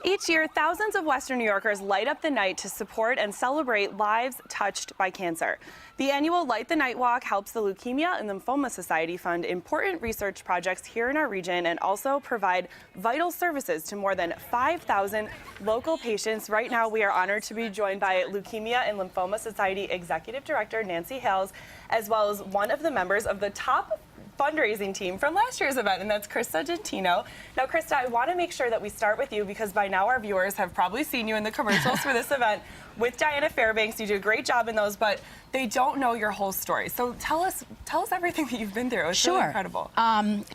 Each year, thousands of Western New Yorkers light up the night to support and celebrate lives touched by cancer. The annual Light the Night Walk helps the Leukemia and Lymphoma Society fund important research projects here in our region and also provide vital services to more than 5,000 local patients. Right now, we are honored to be joined by Leukemia and Lymphoma Society Executive Director Nancy Hales, as well as one of the members of the top fundraising team from last year's event, and that's Krista Gentino. Now, Krista, I want to make sure that we start with you because by now our viewers have probably seen you in the commercials for this event with Diana Fairbanks. You do a great job in those, but they don't know your whole story. So tell us everything that you've been through. It's really incredible.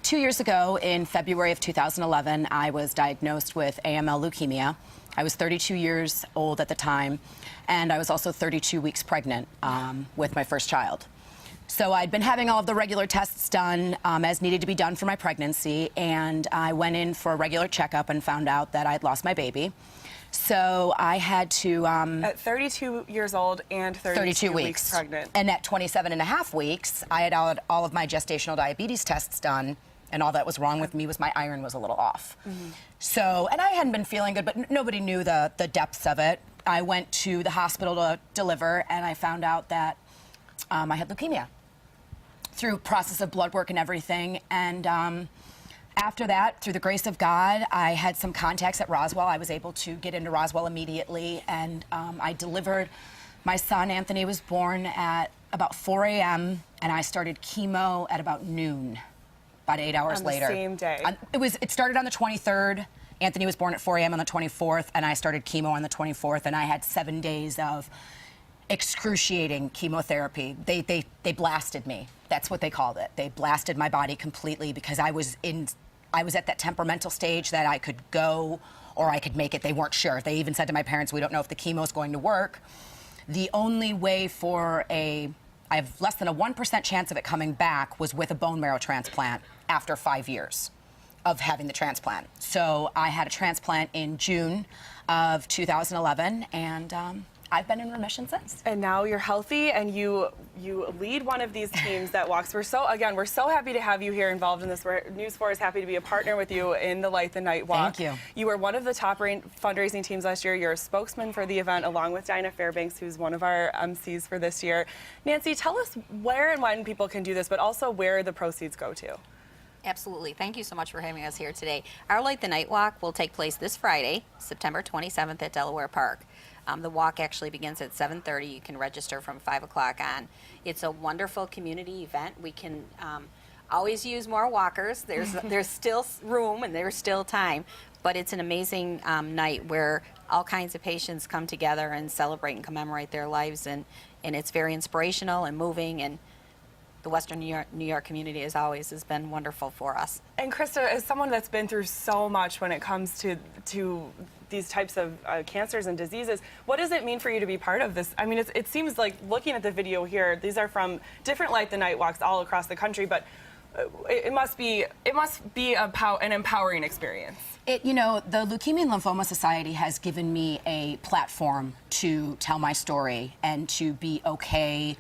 2 years ago, in February of 2011, I was diagnosed with AML leukemia. I was 32 years old at the time, and I was also 32 weeks pregnant with my first child. So I'd been having all of the regular tests done as needed to be done for my pregnancy, and I went in for a regular checkup and found out that I'd lost my baby. So I had to... at 32 years old and 32 weeks pregnant. And at 27 and a half weeks, I had all of my gestational diabetes tests done, and all that was wrong with me was my iron was a little off. So, and I hadn't been feeling good, but nobody knew the depths of it. I went to the hospital to deliver, and I found out that I had leukemia through process of blood work and everything. And after that, through the grace of God, I had some contacts at Roswell. I was able to get into Roswell immediately, and I delivered. My son, Anthony, was born at about 4 a.m., and I started chemo at about noon, about 8 hours later. On the same day? It started on the 23rd. Anthony was born at 4 a.m. on the 24th, and I started chemo on the 24th, and I had 7 days of excruciating chemotherapy. They blasted me. That's what they called it. They blasted my body completely because I was at that temperamental stage that I could go or I could make it. They weren't sure. They even said to my parents, we don't know if the chemo is going to work. The only way for I have less than a 1% chance of it coming back was with a bone marrow transplant after 5 years of having the transplant. So I had a transplant in June of 2011, and I've been in remission since. And now you're healthy, and you lead one of these teams that walks. We're so happy to have you here involved in this. News 4 is happy to be a partner with you in the Light the Night Walk. Thank you. You were one of the top fundraising teams last year. You're a spokesman for the event along with Diana Fairbanks, who's one of our MCs for this year. Nancy, tell us where and when people can do this, but also where the proceeds go to. Absolutely. Thank you so much for having us here today. Our Light the Night Walk will take place this Friday, September 27th at Delaware Park. The walk actually begins at 7:30. You can register from 5 o'clock on. It's a wonderful community event. We can always use more walkers. There's still room and there's still time, but it's an amazing night where all kinds of patients come together and celebrate and commemorate their lives, and it's very inspirational and moving, and the Western New York community, as always, has been wonderful for us. And Krista, as someone that's been through so much when it comes to these types of cancers and diseases, what does it mean for you to be part of this? I mean, it seems like, looking at the video here, these are from different Light the Night Walks all across the country, but it must be an empowering experience. You know, the Leukemia and Lymphoma Society has given me a platform to tell my story and to be okay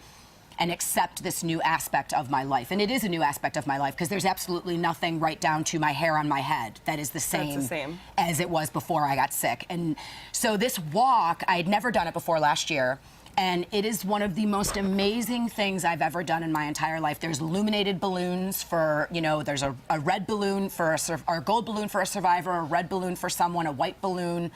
and accept this new aspect of my life. And it is a new aspect of my life because there's absolutely nothing right down to my hair on my head that is the same as it was before I got sick. And so this walk, I had never done it before last year, and it is one of the most amazing things I've ever done in my entire life. There's illuminated balloons for, you know, there's a red balloon for a gold balloon for a survivor, a red balloon for someone, a white balloon,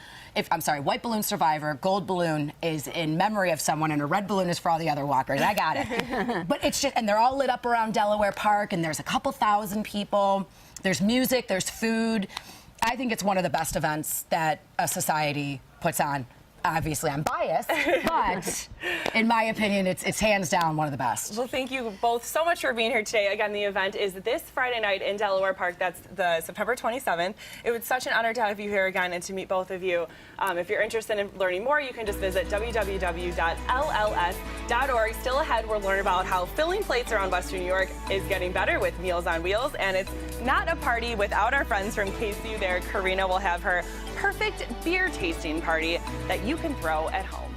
white balloon survivor, gold balloon is in memory of someone, and a red balloon is for all the other walkers. I got it. But it's just, and they're all lit up around Delaware Park, and there's a couple thousand people. There's music, there's food. I think it's one of the best events that a society puts on. Obviously, I'm biased, but in my opinion, it's hands down one of the best. Well, thank you both so much for being here today. Again, the event is this Friday night in Delaware Park. That's the September 27th. It was such an honor to have you here again and to meet both of you. If you're interested in learning more, you can just visit www.lls.org. Still ahead, we'll learn about how filling plates around Western New York is getting better with Meals on Wheels, and it's not a party without our friends from KCU there. Karina will have her perfect beer tasting party that you can throw at home.